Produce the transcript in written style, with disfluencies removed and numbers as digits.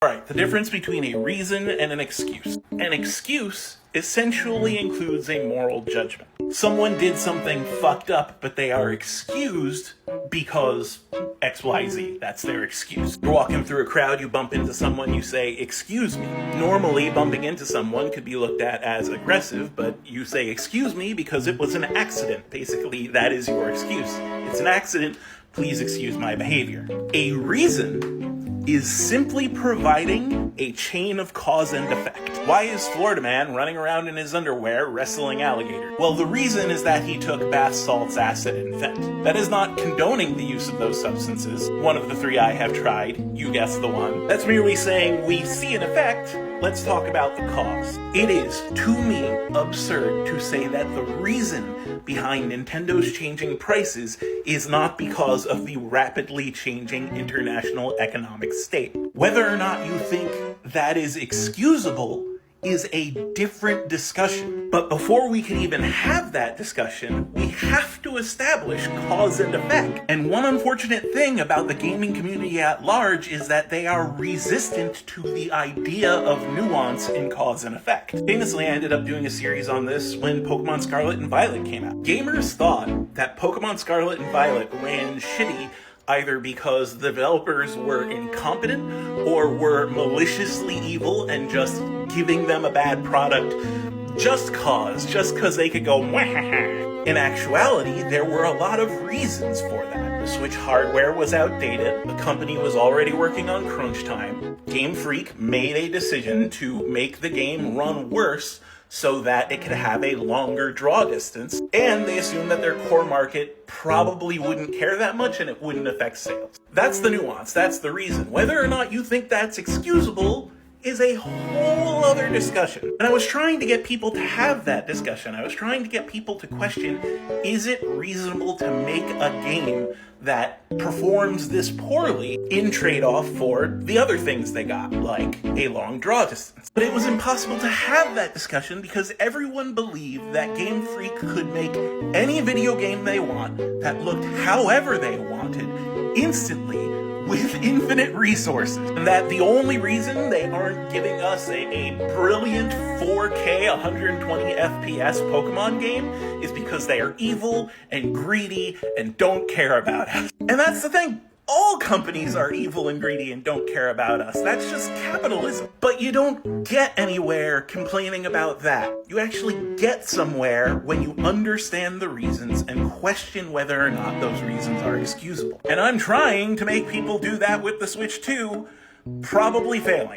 Alright, the difference between a reason and an excuse. An excuse essentially includes a moral judgment. Someone did something fucked up, but they are excused because XYZ. That's their excuse. You're walking through a crowd, you bump into someone, you say, "Excuse me." Normally, bumping into someone could be looked at as aggressive, but you say, "Excuse me," because it was an accident. Basically, that is your excuse. It's an accident, please excuse my behavior. A reason is simply providing a chain of cause and effect. Why is Florida man running around in his underwear wrestling alligators? Well, the reason is that he took bath salts, acid, and fent. That is not condoning the use of those substances. One of the three I have tried. You guessed the one. That's merely saying we see an effect. Let's talk about the cause. It is, to me, absurd to say that the reason behind Nintendo's changing prices is not because of the rapidly changing international economic state. Whether or not you think that is excusable is a different discussion. But before we can even have that discussion, we have to establish cause and effect. And one unfortunate thing about the gaming community at large is that they are resistant to the idea of nuance in cause and effect. Famously, I ended up doing a series on this when Pokemon Scarlet and Violet came out. Gamers thought that Pokemon Scarlet and Violet ran shitty either because the developers were incompetent or were maliciously evil and just giving them a bad product just cause they could go mwahaha. In actuality, there were a lot of reasons for that. The Switch hardware was outdated, the company was already working on crunch time, Game Freak made a decision to make the game run worse so that it could have a longer draw distance, and they assumed that their core market probably wouldn't care that much and it wouldn't affect sales. That's the nuance, that's the reason. Whether or not you think that's excusable is a whole other discussion. And I was trying to get people to have that discussion. I was trying to get people to question, is it reasonable to make a game that performs this poorly in trade-off for the other things they got, like a long draw distance? But it was impossible to have that discussion because everyone believed that Game Freak could make any video game they want that looked however they wanted, instantly, with infinite resources, and that the only reason they aren't giving us a brilliant 4K 120 FPS Pokemon game is because they are evil and greedy and don't care about us. And that's the thing. All companies are evil and greedy and don't care about us. That's just capitalism. But you don't get anywhere complaining about that. You actually get somewhere when you understand the reasons and question whether or not those reasons are excusable. And I'm trying to make people do that with the Switch 2, probably failing.